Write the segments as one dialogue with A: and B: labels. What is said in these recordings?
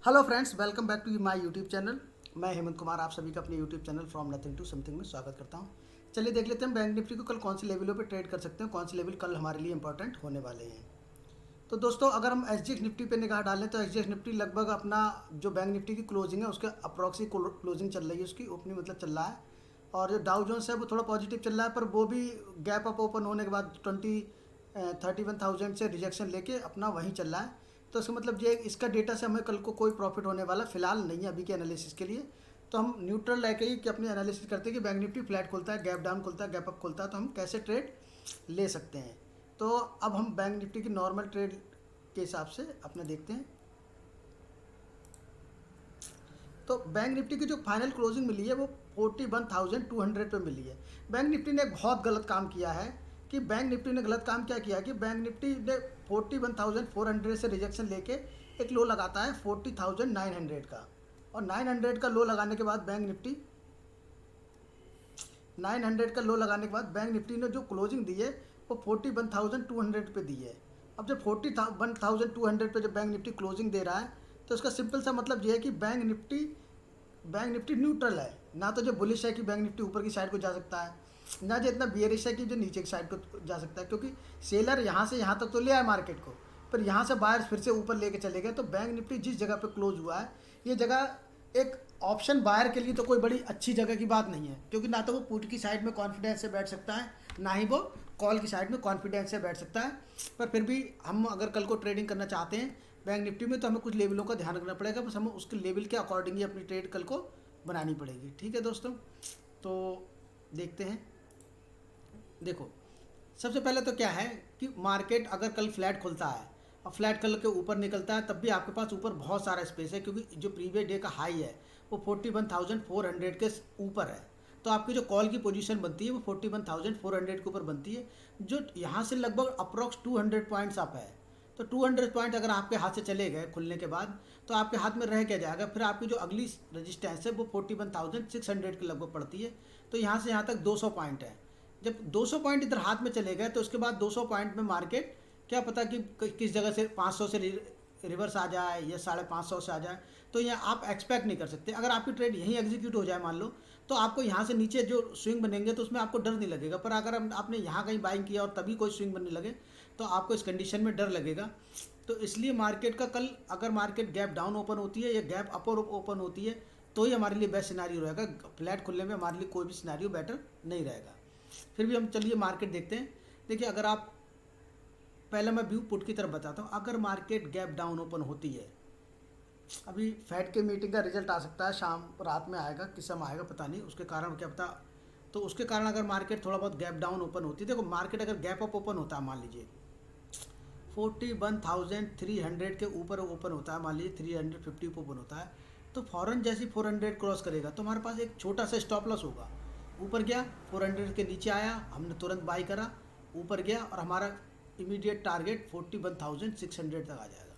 A: Hello friends, welcome back to my YouTube channel. मैं हेमंत कुमार आप सभी का अपने YouTube channel from nothing to something में स्वागत करता हूं। चलिए देख लेते हैं बैंक निफ्टी को कल कौन से लेवलों पे ट्रेड कर सकते हैं, कौन से लेवल कल हमारे लिए इंपॉर्टेंट होने वाले हैं। तो दोस्तों, अगर हम एस निफ्टी पे निगाह डालें तो एस निफ्टी लगभग अपना जो बैंक निफ्टी की क्लोजिंग है उसके अप्रॉक्सी क्लोजिंग चल रही है, उसकी ओपनिंग मतलब चल रहा है। और जो डाउ जोन्स है वो थोड़ा पॉजिटिव चल रहा है, पर वो भी गैप अप ओपन होने के बाद 31,000 से रिजेक्शन लेके अपना वहीं चल रहा है। तो इसका मतलब ये इसका डेटा से हमें कल को कोई प्रॉफिट होने वाला फिलहाल नहीं है अभी के एनालिसिस के लिए। तो हम न्यूट्रल रह के ही कि अपनी एनालिसिस करते हैं कि बैंक निफ्टी फ्लैट खुलता है, गैप डाउन खुलता है, गैप अप खुलता है, तो हम कैसे ट्रेड ले सकते हैं। तो अब हम बैंक निफ्टी की नॉर्मल ट्रेड के हिसाब से अपना देखते हैं। तो बैंक निफ्टी की जो फाइनल क्लोजिंग मिली है वो 41,200 पे मिली है। बैंक निफ्टी ने एक बहुत गलत काम किया है कि बैंक निफ्टी ने गलत काम क्या किया कि बैंक निफ्टी ने 41,400 से रिजेक्शन लेके एक लो लगाता है 40,900 का। और 900 का लो लगाने के बाद बैंक निफ्टी 900 का लो लगाने के बाद बैंक निफ्टी ने जो क्लोजिंग दी है वो 41,200 पे दी है। अब जब 41,200 पे जब बैंक निफ्टी क्लोजिंग दे रहा है तो इसका सिंपल सा मतलब ये है कि बैंक निफ्टी न्यूट्रल है। ना तो जो बुलिश है कि बैंक निफ्टी ऊपर की साइड को जा सकता है, ना जो इतना बियरिश है कि जो नीचे की साइड को जा सकता है, क्योंकि सेलर यहाँ से यहाँ तक तो ले आए मार्केट को, पर यहाँ से बाहर फिर से ऊपर लेके चले गए। तो बैंक निफ्टी जिस जगह पे क्लोज हुआ है ये जगह एक ऑप्शन बायर के लिए तो कोई बड़ी अच्छी जगह की बात नहीं है, क्योंकि ना तो वो पुट की साइड में कॉन्फिडेंस से बैठ सकता है, ना ही वो कॉल की साइड में कॉन्फिडेंस से बैठ सकता है। पर फिर भी हम अगर कल को ट्रेडिंग करना चाहते हैं बैंक निफ्टी में तो हमें कुछ लेवलों का ध्यान रखना पड़ेगा, बस हमें उसके लेवल के अकॉर्डिंग ही अपनी ट्रेड कल को बनानी पड़ेगी। ठीक है दोस्तों, तो देखते हैं। देखो, सबसे पहले तो क्या है कि मार्केट अगर कल फ्लैट खुलता है और फ्लैट कल के ऊपर निकलता है तब भी आपके पास ऊपर बहुत सारा स्पेस है, क्योंकि जो प्रीवियस डे का हाई है वो 41,400 के ऊपर है। तो आपकी जो कॉल की पोजीशन बनती है वो 41,400 के ऊपर बनती है, जो यहाँ से लगभग अप्रॉक्स 200 पॉइंट्स अप है। तो 200 पॉइंट अगर आपके हाथ से चले गए खुलने के बाद तो आपके हाथ में रह क्या जाएगा, फिर आपकी जो अगली रजिस्टेंस है वो 41,600 के लगभग पड़ती है। तो यहाँ से यहाँ तक 200 पॉइंट है। जब 200 पॉइंट इधर हाथ में चले गए तो उसके बाद 200 पॉइंट में मार्केट क्या पता कि किस जगह से 500 से रिवर्स आ जाए या 550 से आ जाए। तो यहाँ आप एक्सपेक्ट नहीं कर सकते। अगर आपकी ट्रेड यहीं एग्जीक्यूट हो जाए मान लो, तो आपको यहाँ से नीचे जो स्विंग बनेंगे तो उसमें आपको डर नहीं लगेगा। पर अगर आपने यहाँ कहीं बाइंग किया और तभी कोई स्विंग बनने लगे तो आपको इस कंडीशन में डर लगेगा। तो इसलिए मार्केट का कल अगर मार्केट गैप डाउन ओपन होती है या गैप अपर ओपन होती है तो ही हमारे लिए बेस्ट सिनारियो रहेगा। फ्लैट खुलने में हमारे लिए कोई भी सिनारियो बेटर नहीं रहेगा। फिर भी हम चलिए मार्केट देखते हैं। देखिए, अगर आप पहले मैं व्यू पुट की तरफ बताता हूँ। अगर मार्केट गैप डाउन ओपन होती है, अभी फेड के मीटिंग का रिजल्ट आ सकता है, शाम रात में आएगा, किस समय आएगा पता नहीं, उसके कारण क्या पता। तो उसके कारण अगर मार्केट थोड़ा बहुत गैप डाउन ओपन होती है, देखो मार्केट अगर गैप अप ओपन होता है मान लीजिए 41,300 के ऊपर ओपन होता है, मान लीजिए 350 पे ओपन होता है, तो फ़ौरन जैसे 400 क्रॉस करेगा तो हमारे पास एक छोटा सा स्टॉप लॉस होगा। ऊपर गया 400 के नीचे आया, हमने तुरंत बाई करा, ऊपर गया और हमारा इमीडिएट टारगेट 41,600 तक आ जाएगा।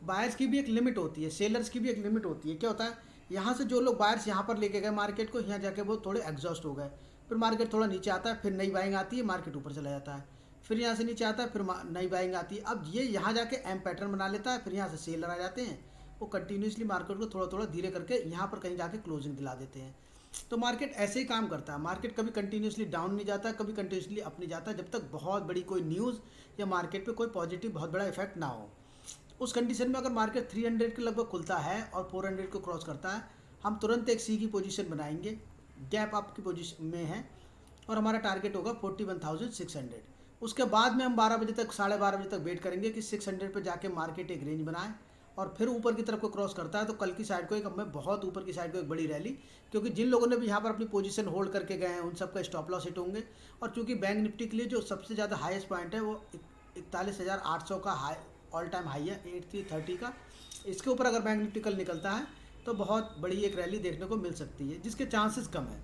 A: बायर्स की भी एक लिमिट होती है, सेलर्स की भी एक लिमिट होती है। क्या होता है, यहाँ से जो लोग बायर्स यहाँ पर लेके गए मार्केट को, यहाँ जाके वो थोड़े एग्जॉस्ट हो गए, फिर मार्केट थोड़ा नीचे आता है, फिर नई बाइंग आती है, मार्केट ऊपर चला जाता है, फिर यहाँ से नीचे आता है, फिर नई बाइंग आती है। अब ये यहाँ जाके एम पैटर्न बना लेता है, फिर यहाँ से सेलर आ जाते हैं, वो कंटिन्यूसली मार्केट को थोड़ा थोड़ा धीरे करके यहाँ पर कहीं जाके क्लोजिंग दिला देते हैं। तो मार्केट ऐसे ही काम करता है। मार्केट कभी कंटिन्यूसली डाउन नहीं जाता, कभी कंटिन्यूसली अप नहीं जाता, जब तक बहुत बड़ी कोई न्यूज़ या मार्केट पे कोई पॉजिटिव बहुत बड़ा इफेक्ट ना हो। उस कंडीशन में अगर मार्केट 300 के लगभग खुलता है और 400 को क्रॉस करता है, हम तुरंत एक सी की पोजीशन बनाएंगे, गैप अप की पोजीशन में है, और हमारा टारगेट होगा 41,600। उसके बाद में हम 12 बजे तक 12:30 बजे तक वेट करेंगे कि 600 पे जाके मार्केट एक रेंज बनाए, और फिर ऊपर की तरफ को क्रॉस करता है तो कल की साइड को एक हमें बहुत ऊपर की साइड को एक बड़ी रैली, क्योंकि जिन लोगों ने भी यहाँ पर अपनी पोजीशन होल्ड करके गए हैं उन सबका स्टॉप लॉस हिट होंगे। और चूंकि बैंक निफ्टी के लिए जो सबसे ज़्यादा हाईएस्ट पॉइंट है वो 41,800 का हाई ऑल टाइम हाई है 8330 का, इसके ऊपर अगर बैंक निफ्टी कल निकलता है तो बहुत बड़ी एक रैली देखने को मिल सकती है, जिसके चांसेस कम है।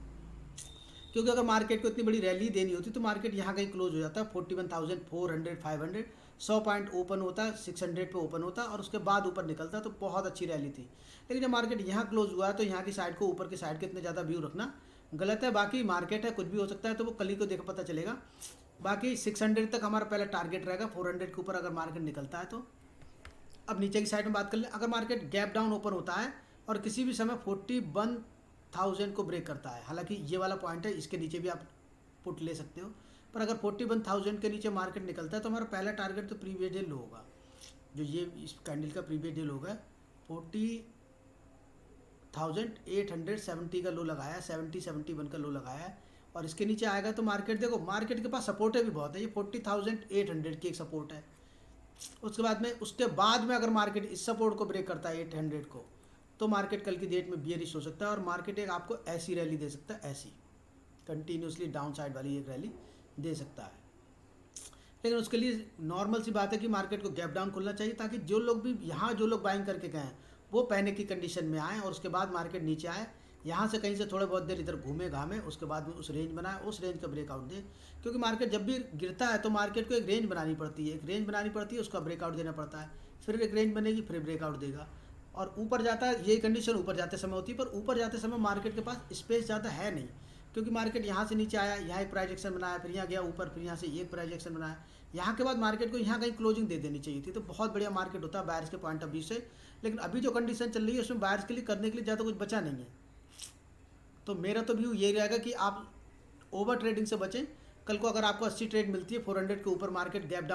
A: क्योंकि अगर मार्केट को इतनी बड़ी रैली देनी होती तो मार्केट यहाँ कहीं क्लोज हो जाता है 41,400 500, 100 पॉइंट ओपन होता है, 600 पे ओपन होता है और उसके बाद ऊपर निकलता है, तो बहुत अच्छी रैली थी। लेकिन जब मार्केट यहाँ क्लोज हुआ है तो यहाँ की साइड को, ऊपर की साइड के इतने ज़्यादा व्यू रखना गलत है। बाकी मार्केट है, कुछ भी हो सकता है, तो वो कल ही को देख पता चलेगा। बाकी 600 तक हमारा पहला टारगेट रहेगा, 400 के ऊपर अगर मार्केट निकलता है तो। अब नीचे की साइड में बात कर लें, अगर मार्केट गैप डाउन ओपन होता है और किसी भी समय 41,000 को ब्रेक करता है, हालांकि ये वाला पॉइंट है, इसके नीचे भी आप पुट ले सकते हो, पर अगर 41,000 के नीचे मार्केट निकलता है तो हमारा पहला टारगेट तो प्रीवियस डे लो होगा, जो ये इस कैंडल का प्रीवियस डे लो होगा 40,870 का लो लगाया है, 71 का लो लगाया है, और इसके नीचे आएगा तो मार्केट देखो, मार्केट के पास सपोर्ट भी बहुत है, ये 40,800 की एक सपोर्ट है। उसके बाद में अगर मार्केट इस सपोर्ट को ब्रेक करता है 800 को, तो मार्केट कल की डेट में बियरिश हो सकता है और मार्केट एक आपको ऐसी रैली दे सकता है, ऐसी कंटिन्यूसली डाउन साइड वाली एक रैली दे सकता है। लेकिन उसके लिए नॉर्मल सी बात है कि मार्केट को गैप डाउन खुलना चाहिए, ताकि जो लोग भी यहाँ जो लोग बाइंग करके गए हैं वो पैनिक की कंडीशन में आए और उसके बाद मार्केट नीचे आए, यहाँ से कहीं से थोड़े बहुत देर इधर घूमे घामे, उसके बाद में उस रेंज बनाए, उस रेंज का ब्रेकआउट दे, क्योंकि मार्केट जब भी गिरता है तो मार्केट को एक रेंज बनानी पड़ती है, एक रेंज बनानी पड़ती है, उसका ब्रेकआउट देना पड़ता है, फिर एक रेंज बनेगी, फिर ब्रेकआउट देगा और ऊपर जाता है। यही कंडीशन ऊपर जाते समय होती है, पर ऊपर जाते समय मार्केट के पास स्पेस ज़्यादा है नहीं, क्योंकि मार्केट यहाँ से नीचे आया, यहाँ एक प्राइस एक्शन बनाया, फिर यहाँ गया ऊपर, फिर यहाँ से एक प्राइस एक्शन बनाया, यहाँ के बाद मार्केट को यहाँ कहीं क्लोजिंग दे देनी चाहिए थी, तो बहुत बढ़िया मार्केट होता है बायर्स के पॉइंट ऑफ व्यू से। लेकिन अभी जो कंडीशन चल रही है उसमें बायर्स के लिए करने के लिए ज़्यादा कुछ बचा नहीं है, तो मेरा तो व्यू ये रहेगा कि आप ओवर ट्रेडिंग से बचें। कल को अगर आपको 80 ट्रेड मिलती है 400 के ऊपर, मार्केट गैप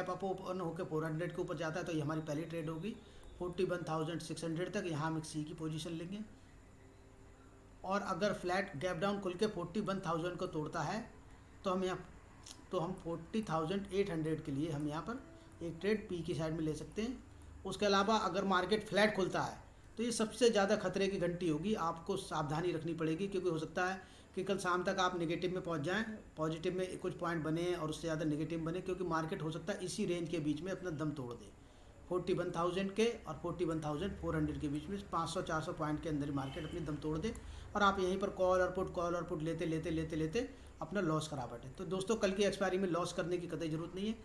A: अप ओपन होकर 400 के ऊपर जाता है, तो ये हमारी पहली ट्रेड होगी 41,600 तक, यहाँ हम एक सी की पोजीशन लेंगे। और अगर फ्लैट गैप डाउन खुल के 41,000 को तोड़ता है तो हम 40,800 के लिए हम यहाँ पर एक ट्रेड पी की साइड में ले सकते हैं। उसके अलावा अगर मार्केट फ्लैट खुलता है तो ये सबसे ज़्यादा खतरे की घंटी होगी, आपको सावधानी रखनी पड़ेगी, क्योंकि हो सकता है कि कल शाम तक आप नेगेटिव में पहुंच जाएं, पॉजिटिव में कुछ पॉइंट बने और उससे ज़्यादा नेगेटिव बने, क्योंकि मार्केट हो सकता है इसी रेंज के बीच में अपना दम तोड़ दे, 41,000 के और 41,400 के बीच में 500-400 पॉइंट के अंदर मार्केट अपनी दम तोड़ दे और आप यहीं पर कॉल और पुट लेते अपना लॉस करा बैठे। तो दोस्तों कल की एक्सपायरी में लॉस करने की कतई ज़रूरत नहीं है।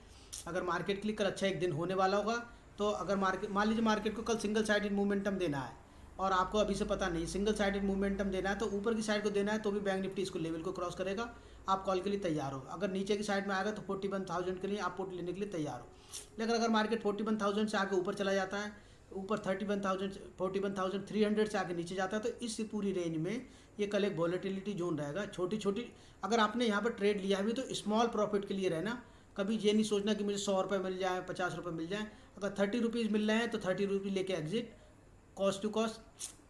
A: अगर मार्केट के लिए कल अच्छा एक दिन होने वाला होगा, तो अगर मान लीजिए मार्केट को कल सिंगल साइडेड मूवमेंटम देना है और आपको अभी से पता नहीं सिंगल साइडेड मूवमेंटम देना है, तो ऊपर की साइड को देना है, तो भी बैंक निफ्टी इसको लेवल को क्रॉस करेगा, आप कॉल के लिए तैयार हो। अगर नीचे की साइड में आएगा तो 41,000 के लिए आप पुट लेने के लिए तैयार हो। लेकिन अगर मार्केट 41,000 से आगे ऊपर चला जाता है, ऊपर 41,300 से आगे नीचे जाता है, तो इस पूरी रेंज में ये कल एक वॉलेटिलिटी जोन रहेगा। छोटी अगर आपने यहाँ पर ट्रेड लिया भी तो स्मॉल प्रॉफिट के लिए रहना, कभी ये नहीं सोचना कि मुझे 100 रुपये मिल जाए, 50 रुपये मिल जाए। अगर 30 रुपीज़ मिल रहे हैं तो 30 रुपीज़ लेके एग्जिट, कॉस्ट टू कॉस्ट,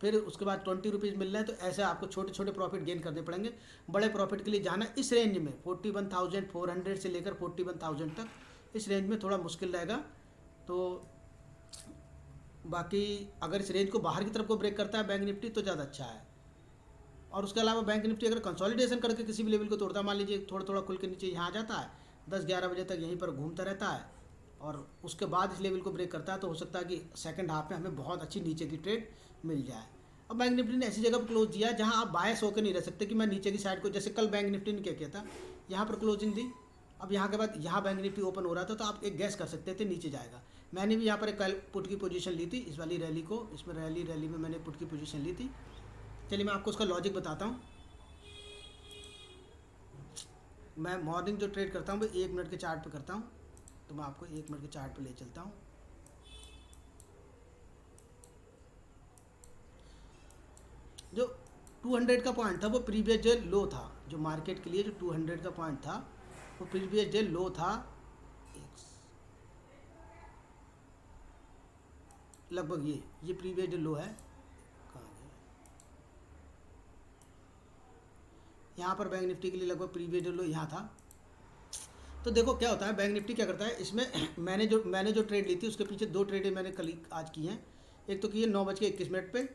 A: फिर उसके बाद 20 रुपीज़ मिल रहे हैं, तो ऐसे आपको छोटे प्रॉफिट गेन करने पड़ेंगे। बड़े प्रॉफिट के लिए जाना इस रेंज में 41,400 से लेकर 41,000 तक, इस रेंज में थोड़ा मुश्किल रहेगा। तो बाकी अगर इस रेंज को बाहर की तरफ को ब्रेक करता है बैंक निफ्टी तो ज़्यादा अच्छा है। और उसके अलावा बैंक निफ्टी अगर कंसोलिडेशन करके किसी भी लेवल को तोड़ता है, मान लीजिए थोड़ा खुल के नीचे यहाँ आ जाता है, 10-11 बजे तक यहीं पर घूमता रहता है और उसके बाद इस लेवल को ब्रेक करता है, तो हो सकता है कि सेकंड हाफ में हमें बहुत अच्छी नीचे की ट्रेड मिल जाए। अब बैंक निफ्टी ने ऐसी जगह पर क्लोज दिया जहाँ आप बायस होकर नहीं रह सकते कि मैं नीचे की साइड को, जैसे कल बैंक निफ्टी ने क्या किया था, यहाँ पर क्लोजिंग दी, अब यहाँ के बाद यहाँ बैंक निफ्टी ओपन हो रहा था, तो आप एक गैस कर सकते थे नीचे जाएगा। मैंने भी यहाँ पर एक पुट की पोजीशन ली थी इस वाली रैली को, इसमें रैली में मैंने पुट की पोजीशन ली थी। चलिए मैं आपको उसका लॉजिक बताता हूँ। मैं मॉर्निंग जो ट्रेड करता हूँ वो 1 मिनट के चार्ट पे करता हूँ, तो मैं आपको 1 मिनट के चार्ट पे ले चलता हूँ। जो 200 का पॉइंट था वो प्रीवियस डे लो था, जो मार्केट के लिए जो 200 का पॉइंट था वो प्रीवियस डे लो था, लगभग ये प्रीवियस डे लो है। कहाँ गया? यहाँ पर बैंक निफ्टी के लिए लगभग प्रीवियस डे लो यहाँ था। तो देखो क्या होता है, बैंक निफ्टी क्या करता है इसमें मैंने जो ट्रेड ली थी उसके पीछे 2 ट्रेडें मैंने कल आज की हैं। एक तो की है 9:21 पे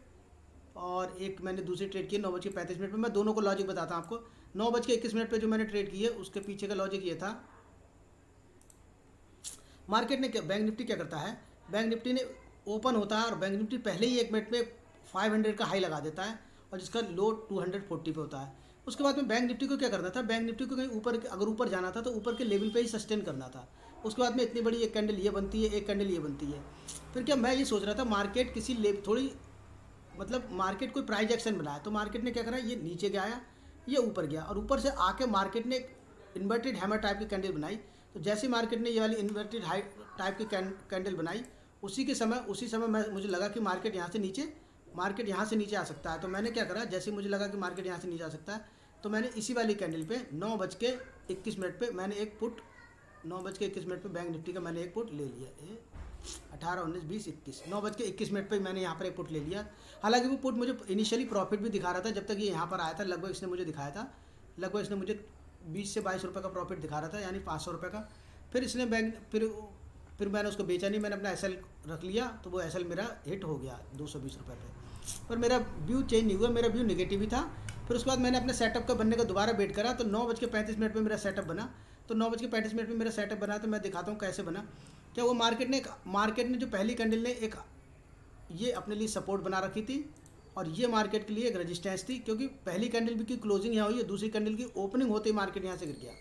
A: और एक मैंने दूसरी ट्रेड की है 9:35 पे। मैं दोनों को लॉजिक बताता हूँ आपको। 9:21 पे जो मैंने ट्रेड की है उसके पीछे का लॉजिक ये था, मार्केट ने बैंक निफ्टी क्या करता है, बैंक निफ्टी ने ओपन होता है और बैंक निफ्टी पहले ही 1 मिनट में 500 का हाई लगा देता है और जिसका लो 240 पे होता है। उसके बाद में बैंक निफ्टी को क्या करना था, बैंक निफ्टी को कहीं ऊपर, अगर ऊपर जाना था तो ऊपर के लेवल पे ही सस्टेन करना था। उसके बाद में इतनी बड़ी एक कैंडल ये बनती है, एक कैंडल ये बनती है। फिर क्या मैं ये सोच रहा था मार्केट किसी थोड़ी मतलब मार्केट कोई प्राइस एक्शन बनाया, तो मार्केट ने क्या करा, ये नीचे गया, ये ऊपर गया और ऊपर से आके मार्केट ने एक इन्वर्टेड हैमर टाइप की कैंडल बनाई। तो जैसे मार्केट ने ये वाली इन्वर्टेड टाइप की कैंडल बनाई, उसी समय मुझे लगा कि मार्केट यहाँ से नीचे आ सकता है। तो मैंने क्या करा, जैसे मुझे लगा कि मार्केट यहाँ से नीचे आ सकता है, तो मैंने इसी वाली कैंडल पे 9:21 पे मैंने एक पुट 9:21 पे बैंक निफ्टी का मैंने एक पुट ले लिया। 18, 19, 20, 21 9:21 पे मैंने यहाँ पर एक पुट ले लिया। हालांकि वो पुट मुझे इनिशियली प्रॉफिट भी दिखा रहा था जब तक ये यहाँ पर आया था। लगभग इसने मुझे दिखाया था, लगभग इसने मुझे 20 से 22 रुपये का प्रॉफिट दिखा रहा था, यानी 500 रुपये का। फिर इसने फिर मैंने उसको बेचा नहीं, मैंने अपना एसएल रख लिया, तो वो एसएल मेरा हिट हो गया 220 रुपये पे। पर मेरा व्यू चेंज नहीं हुआ, मेरा व्यू नेगेटिव ही था। फिर उसके बाद मैंने अपने सेटअप का बनने का दोबारा वेट करा, तो 9:35 पे मेरा सेटअप बना। तो 9:35 पे मेरा सेटअप बना, तो मैं दिखाता हूँ कैसे बना। क्या वो मार्केट ने जो पहली कैंडल ने एक ये अपने लिए सपोर्ट बना रखी थी, और ये मार्केट के लिए एक रेजिस्टेंस थी, क्योंकि पहली कैंडल की क्लोजिंग यहाँ हुई है, दूसरी कैंडल की ओपनिंग होते ही मार्केट यहाँ से गिर गया।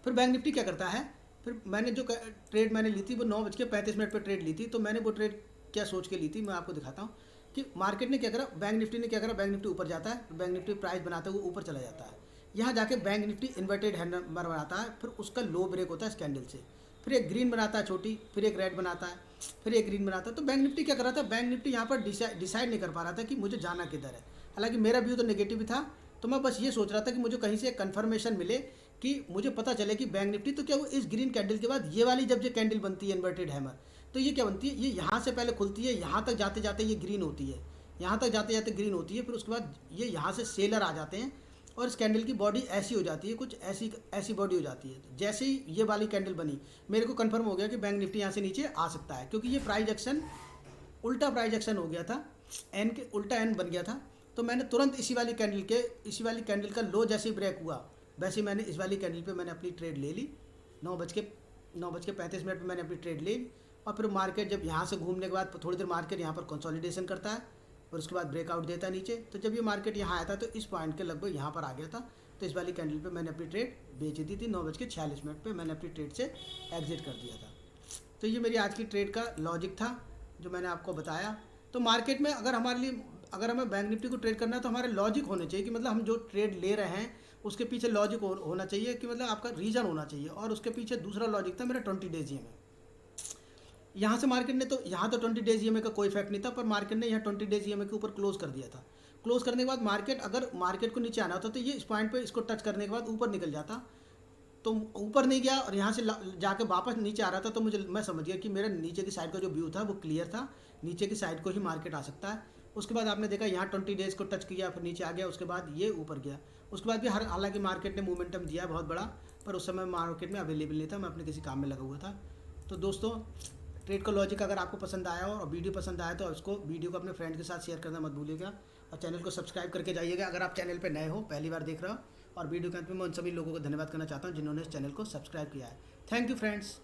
A: फिर बैंक निफ्टी क्या करता है, फिर मैंने जो ट्रेड मैंने ली थी वो 9:35 पे ट्रेड ली थी। तो मैंने वो ट्रेड क्या सोच के ली थी, मैं आपको दिखाता हूँ कि मार्केट ने क्या करा, बैंक निफ्टी ने क्या करा, बैंक निफ्टी ऊपर जाता है, बैंक निफ्टी प्राइस बनाते हुए ऊपर चला जाता है। यहाँ जाके बैंक निफ्टी इन्वर्टेड हैंडल बनाता है, फिर उसका लो ब्रेक होता है इस कैंडल से, फिर एक ग्रीन बनाता है छोटी, फिर एक रेड बनाता है, फिर एक ग्रीन बनाता है। तो बैंक निफ्टी क्या कर रहा था, बैंक निफ्टी यहाँ पर डिसाइड नहीं कर पा रहा था कि मुझे जाना किधर है। हालांकि मेरा व्यू तो नेगेटिव था, तो मैं बस ये सोच रहा था कि मुझे कहीं से कन्फर्मेशन मिले, कि मुझे पता चले कि बैंक निफ्टी तो क्या वो इस ग्रीन कैंडल के बाद ये वाली जब ये कैंडल बनती है इन्वर्टेड हैमर, तो ये क्या बनती है, ये यहाँ से पहले खुलती है, यहाँ तक जाते जाते ये ग्रीन होती है, यहाँ तक जाते जाते ग्रीन होती है, फिर उसके बाद ये यहाँ से सेलर आ जाते हैं, और इस कैंडल की बॉडी ऐसी हो जाती है, कुछ ऐसी बॉडी हो जाती है। जैसे ही ये वाली कैंडल बनी, मेरे को कंफर्म हो गया कि बैंक निफ्टी यहाँ से नीचे आ सकता है, क्योंकि ये प्राइस एक्शन उल्टा प्राइस एक्शन हो गया था, एन के उल्टा एन बन गया था। तो मैंने तुरंत इसी वाली कैंडल का लो जैसे ही ब्रेक हुआ, वैसे ही मैंने इस वाली कैंडल पे मैंने अपनी ट्रेड ले ली। 9:35 पे मैंने अपनी ट्रेड ले ली। और फिर मार्केट जब यहाँ से घूमने के बाद थोड़ी देर मार्केट यहाँ पर कंसोलिडेशन करता है, और उसके बाद ब्रेकआउट देता है नीचे। तो जब ये मार्केट यहाँ आया था, तो इस पॉइंट के लगभग यहाँ पर आ गया था, तो इस वाली कैंडल पे मैंने अपनी ट्रेड बेच दी थी। 9:46 पे मैंने अपनी ट्रेड से एग्जिट कर दिया था। तो ये मेरी आज की ट्रेड का लॉजिक था जो मैंने आपको बताया। तो मार्केट में अगर हमें बैंक निफ्टी को ट्रेड करना है, तो हमारे लॉजिक होने चाहिए कि मतलब हम जो ट्रेड ले रहे हैं उसके पीछे लॉजिक होना चाहिए, कि मतलब आपका रीज़न होना चाहिए। और उसके पीछे दूसरा लॉजिक था मेरा 20 डेज ईएमए। यहाँ से मार्केट ने तो यहाँ तो 20 डेज ईएमए का कोई इफेक्ट नहीं था, पर मार्केट ने यहाँ 20 डेज ईएमए के ऊपर क्लोज कर दिया था। क्लोज करने के बाद मार्केट को नीचे आना होता, तो ये इस पॉइंट पे इसको टच करने के बाद ऊपर निकल जाता, तो ऊपर नहीं गया और यहाँ से जाके वापस नीचे आ रहा था। तो मैं समझ गया कि मेरा नीचे की साइड का जो व्यू था वो क्लियर था, नीचे की साइड को ही मार्केट आ सकता है। उसके बाद आपने देखा यहाँ 20 डेज को टच किया, फिर नीचे आ गया, उसके बाद ये ऊपर गया। उसके बाद भी हालांकि मार्केट ने मोमेंटम दिया बहुत बड़ा, पर उस समय मार्केट में अवेलेबल नहीं था, मैं अपने किसी काम में लगा हुआ था। तो दोस्तों, ट्रेड का लॉजिक अगर आपको पसंद आया हो और वीडियो पसंद आया, तो उसको वीडियो को अपने फ्रेंड के साथ शेयर करना मत भूलिएगा, और चैनल को सब्सक्राइब करके जाइएगा अगर आप चैनल पे नए हो, पहली बार देख रहे हो। और वीडियो के अंत में मैं उन सभी लोगों को धन्यवाद करना चाहता हूँ जिन्होंने इस चैनल को सब्सक्राइब किया है। Thank you friends.